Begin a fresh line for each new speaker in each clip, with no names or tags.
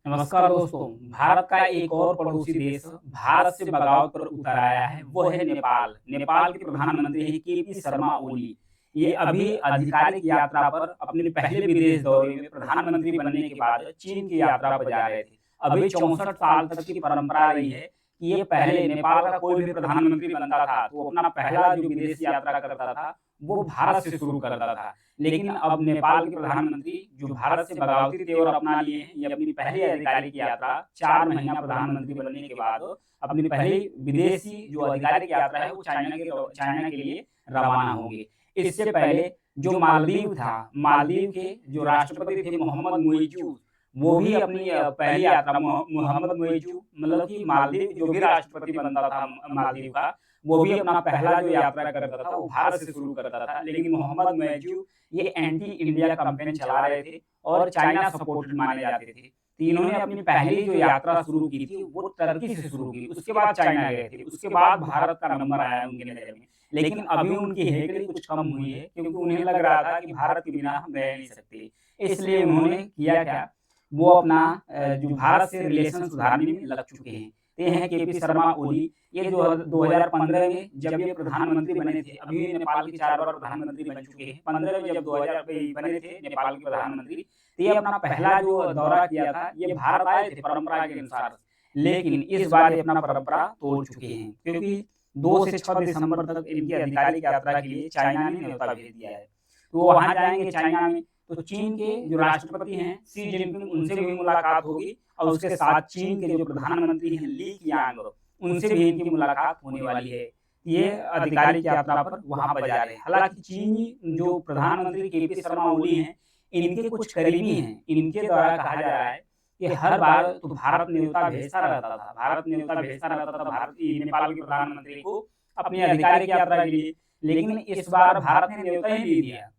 नमस्कार दोस्तों। भारत का एक और पड़ोसी देश भारत से बगावत पर उतर आया है, वो है नेपाल। नेपाल के प्रधानमंत्री हैं केपी शर्मा ओली। ये अभी आधिकारिक यात्रा पर अपने पहले विदेश दौरे में प्रधानमंत्री बनने के बाद चीन की यात्रा पर जा रहे थे। अभी 64 साल तक की परंपरा रही है कि ये पहले नेपाल का कोई भी प्रधानमंत्री बनता था तो अपना पहला जो विदेश यात्रा करता था वो भारत से शुरू करता था। लेकिन अब नेपाल के प्रधानमंत्री जो भारत से बगावती तेवर अपना लिए हैं, ये अपनी पहली आधिकारिक यात्रा 4 महीना प्रधानमंत्री बनने के बाद अपनी पहली विदेशी जो आधिकारिक यात्रा है वो चाइना के लिए रवाना होंगे। इससे पहले जो मालदीव था, मालदीव के जो राष्ट्रपति थे मोहम्मद मुइज़, वो भी अपनी पहली यात्रा मोहम्मद मुइज़ मतलब कि मालदीव जो भी राष्ट्रपति बनता था मालदीव का, वो भी अपना पहला जो यात्रा करता था वो भारत से शुरू करता था। लेकिन मोहम्मद मुइज़ ये एंटी इंडिया कैंपेन चला रहे थे और चाइना सपोर्टेड माने जाते थे। तो इन्होंने अपनी पहली जो यात्रा शुरू की थी वो टर्की से शुरू की, उसके बाद चाइना गए थे, उसके बाद भारत का नंबर आया उनकी नज़र में। लेकिन अभी उनकी हेकड़ी कुछ कम हुई है क्योंकि उन्हें लग रहा था कि भारत के बिना हम रह नहीं सकते। इसलिए उन्होंने किया क्या, वो अपना जो भारत से रिलेशन सुधारने में लग चुके हैं। ये हैं केपी शर्मा ओली। ये जो 2015 में जब ये प्रधानमंत्री बने थे, अभी ये नेपाल के 4 बार प्रधानमंत्री बन चुके हैं। 15 में जब 2000 में बने थे नेपाल के प्रधानमंत्री, तो ये अपना पहला जो दौरा किया था, ये भारत आए थे परंपरा के अनुसार। लेकिन इस बार ये अपना परंपरा तोड़ चुके हैं क्योंकि 2 से 6 दिसंबर तक इनकी आधिकारिक यात्रा के लिए चाइना ने न्योता भेज दिया है। तो वो वहाँ जाएँगे चाइना में, तो चीन के जो राष्ट्रपति हैं शी जिनपिंग, उनसे भी मुलाकात होगी और उसके साथ चीन के जो प्रधानमंत्री हैं ली कीयांग, उनसे भी इनकी मुलाकात होने वाली है। ये आधिकारिक यात्रा पर वहाँ पर जा रहे हैं। हालाँकि चीनी जो प्रधानमंत्री केपी शर्मा ओली हैं, इनके कुछ करीबी हैं। इनके द्वारा कहा जा रहा है कि हर बार तो भारत न्योता भेजता रहता था, भारत न्योता भेजता रहता था भारत नेपाल के प्रधानमंत्री को अपनी आधिकारिक यात्रा के लिए। लेकिन इस बार भारत ने न्योता ही नहीं दिया।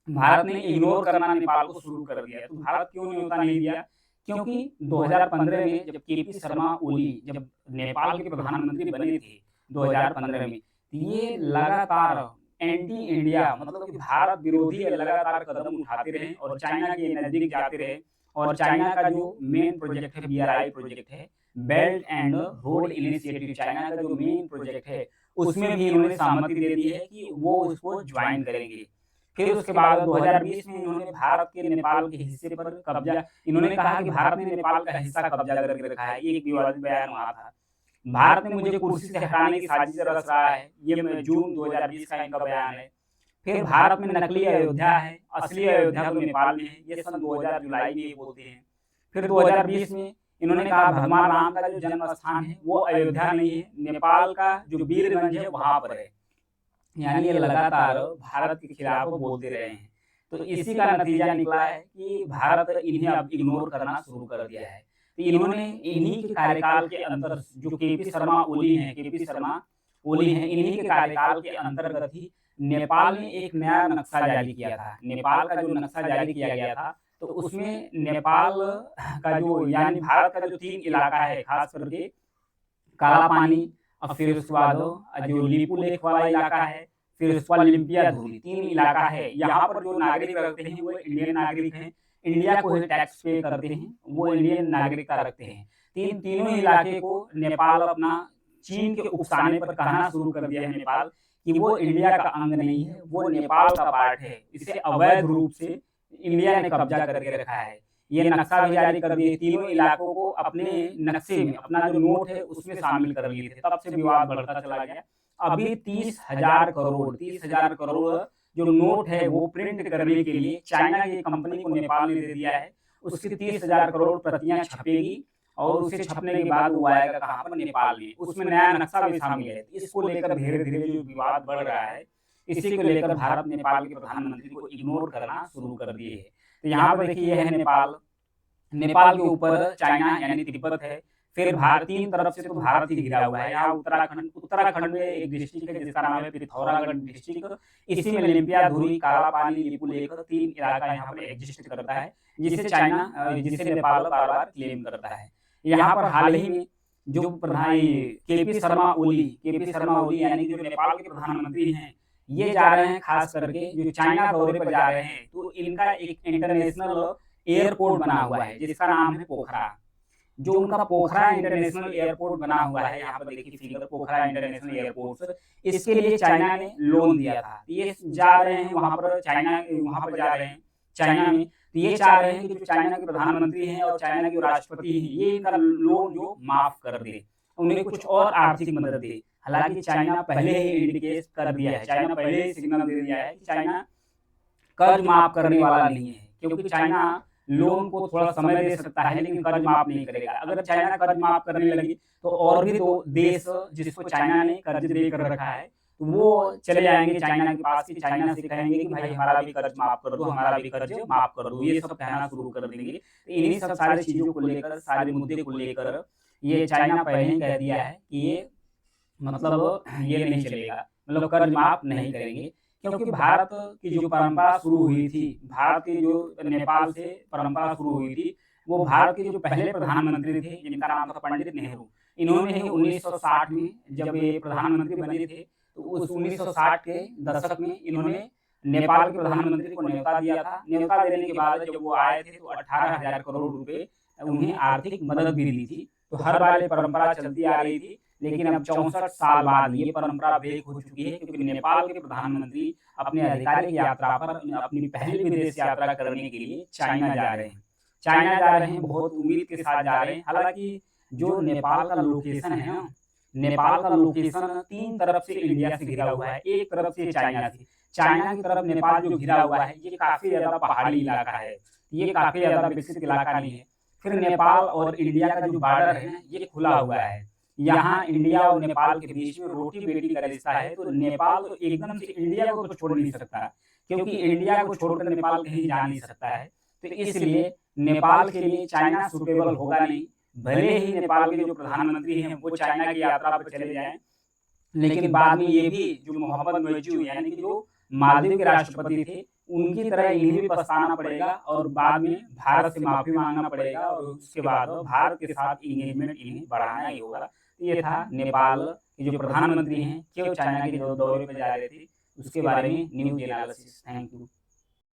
भारत ने इग्नोर करना नेपाल को शुरू कर दिया। तो भारत क्यों न्योता नहीं दिया? क्योंकि 2015 में जब केपी शर्मा ओली जब नेपाल के प्रधानमंत्री बने थे 2015 में, तो ये लगातार एंटी इंडिया मतलब कि भारत विरोधी लगातार कदम उठाते रहे और चाइना के नज़दीक जाते रहे। और चाइना का जो मेन प्रोजेक्ट है बीआरआई प्रोजेक्ट है, belt and road initiative, China का जो मेन प्रोजेक्ट है उसमें भी इन्होंने सहमति दे दी है कि वो उसको ज्वाइन करेंगे। फिर उसके बाद 2020 में इन्होंने भारत के नेपाल के हिस्से पर कब्जा, इन्होंने कहा कि भारत ने नेपाल का हिस्सा कब्जा करके रखा है। ये एक विवादित बयान वहाँ था। भारत ने मुझे कुर्सी से हटाने की साजिश रच रहा है, ये जून 2020 का इनका बयान है। फिर भारत में नकली अयोध्या है, असली अयोध्या तो नेपाल में है, ये सन 2000 जुलाई में ये बोलते हैं। फिर 2020 में इन्होंने कहा भगवान राम का जो जन्म स्थान है वो अयोध्या नहीं है, नेपाल का जो वीरगंज है वहाँ पर है। यानी ये लगातार भारत के खिलाफ बोलते रहे हैं। तो इसी का नतीजा निकला है कि भारत इन्हें अब इग्नोर करना शुरू कर दिया है। तो इन्होंने इन्हीं के कार्यकाल के अंदर जो केपी शर्मा ओली हैं, केपी शर्मा ओली हैं, इन्हीं के कार्यकाल के अंतर्गत ही नेपाल ने एक नया नक्शा जारी किया था। नेपाल का जो नक्शा जारी किया गया था, तो उसमें नेपाल का जो यानी भारत का जो 3 इलाका है, खास करके काला पानी और फिर उसके बाद जो लीपू लेक वाला इलाका है, फिर उसके बाद लिम्पिया धूरी, 3 इलाका है। यहाँ पर जो नागरिक रखते हैं वो इंडियन नागरिक हैं, इंडिया को ही टैक्स पे करते हैं, वो इंडियन नागरिकता रखते हैं। तीनों इलाके को नेपाल अपना चीन के उकसाने पर कहना शुरू कर दिया है नेपाल कि वो इंडिया का अंग नहीं है, वो नेपाल का पार्ट है। इसे अवैध रूप से इंडिया ने कब्जा करके रखा है। ये नक्शा भी जारी कर दिए, तीनों इलाकों को अपने नक्शे में, अपना जो नोट है उसमें शामिल कर लिए थे। तब से विवाद बढ़ता चला गया। अभी 30,000 करोड़ जो नोट है वो प्रिंट करने के लिए चाइना की कंपनी को नेपाल ने दे दिया है। उसकी 30,000 करोड़ प्रतियां छपेगी और उसे छपने के बाद वो आएगा कहाँ पर, नेपाल में। उसमें नया नक्शा भी शामिल है। इसको लेकर धीरे धीरे जो विवाद बढ़ रहा है, इसी को लेकर भारत नेपाल के प्रधानमंत्री को इग्नोर करना शुरू कर दिए है। तो यहाँ पर देखिए यह है नेपाल, नेपाल के ऊपर चाइना यानी तिब्बत है। फिर भारत 3 तरफ से तो भारत ही घिरा हुआ है। यहाँ उत्तराखंड में एक डिस्ट्रिक्ट है जिसका नाम है पिथौरागढ़ डिस्ट्रिक्ट। इसी में लिम्पिया धुरी, काला पानी, लिपू लेक, 3 इलाका यहाँ पर एग्जिस्ट करता है, जिसे नेपाल बार बार क्लेम करता है। यहाँ पर हाल ही में जो प्रधान केपी शर्मा ओली यानी जो नेपाल के प्रधानमंत्री हैं, ये जा रहे हैं खास करके जो चाइना दौरे पर जा रहे हैं। तो इनका एक इंटरनेशनल एयरपोर्ट बना हुआ है जिसका नाम है पोखरा। जो उनका पोखरा इंटरनेशनल एयरपोर्ट बना हुआ है, यहाँ पर देखिए फिगर, पोखरा इंटरनेशनल एयरपोर्ट, इसके लिए चाइना ने लोन दिया था। ये जा रहे हैं वहाँ पर, वहाँ पर जा रहे हैं चाइना में, तो ये चाह रहे हैं कि जो चाइना के प्रधानमंत्री हैं और चाइना के राष्ट्रपति हैं, ये इनका लोन जो माफ कर दे, उन्हें कुछ और आर्थिक मदद दे। हालांकि चाइना पहले ही इंडिकेट कर दिया है, चाइना पहले ही सिग्नल दे दिया है कि चाइना कर्ज माफ करने वाला नहीं है, क्योंकि चाइना लोन को थोड़ा समय दे सकता है लेकिन कर्ज माफ नहीं करेगा। अगर चाइना कर्ज माफ करने लगी तो और भी तो देश जिसको चाइना ने कर्ज दे कर रखा है, तो वो चले जाएंगे चाइना के पास, चाइना से कहेंगे कि भाई हमारा भी कर्ज माफ कर दो, हमारा भी कर्ज माफ कर दो, ये सब कहना शुरू कर देंगे। तो इन्हीं सब सारी चीजों को लेकर, सारे मुद्दे को लेकर ये चाइना पहले ही कह दिया है कि ये मतलब ये नहीं चलेगा, मतलब कर्ज माफ नहीं करेंगे। क्योंकि भारत की जो परंपरा शुरू हुई थी, भारत की जो नेपाल से परंपरा शुरू हुई थी, वो भारत के जो पहले प्रधानमंत्री थे जिनका नाम था पंडित नेहरू, इन्होंने ही 1960 में जब ये प्रधानमंत्री बने थे, तो उस 1960 के दशक में इन्होंने नेपाल के प्रधानमंत्री को न्योता दिया था। न्योता देने के बाद जब वो आए थे तो 18,000 करोड़ रुपए उन्हें आर्थिक मदद भी दी थी। तो हर बार ये परंपरा चलती आ रही थी, लेकिन अब 64 साल बाद ये परंपरा ब्रेक हो चुकी है, क्योंकि नेपाल के प्रधानमंत्री अपने आधिकारिक यात्रा पर, अपनी पहली विदेश यात्रा करने के लिए चाइना जा रहे हैं। चाइना जा रहे हैं, बहुत उम्मीद के साथ जा रहे हैं। हालांकि जो नेपाल का लोकेशन है ना, नेपाल का लोकेशन 3 तरफ से इंडिया से घिरा हुआ है, एक तरफ से चाइना से। चाइना की तरफ नेपाल जो घिरा हुआ है, ये काफी ज्यादा पहाड़ी इलाका है, ये काफी ज्यादा विकसित इलाका नहीं है। फिर नेपाल और इंडिया का जो बॉर्डर है ना, ये खुला हुआ है। यहाँ इंडिया और नेपाल के बीच में रोटी बेटी का रिश्ता है, तो नेपाल तो एकदम से इंडिया को तो छोड़ नहीं सकता, क्योंकि इंडिया को छोड़कर नेपाल कहीं जा नहीं सकता है। तो इसलिए नेपाल के लिए चाइना सुटेबल होगा नहीं। भले ही नेपाल के जो प्रधानमंत्री हैं वो चाइना की यात्रा पर चले जाएं, लेकिन बाद में ये भी जो मोहम्मद मुइज़्ज़ू यानी कि जो मालदीव के राष्ट्रपति थे, उनकी तरह इन्हें भी पछताना पड़ेगा और बाद में भारत से माफी मांगना पड़ेगा, और उसके बाद भारत के साथ इंगेजमेंट इन्हें बढ़ाना ही होगा। ये था नेपाल के जो प्रधानमंत्री हैं क्यों चाइना के दौरे पर जा रहे थे, उसके बारे में न्यूज एनालिसिस। Thank you.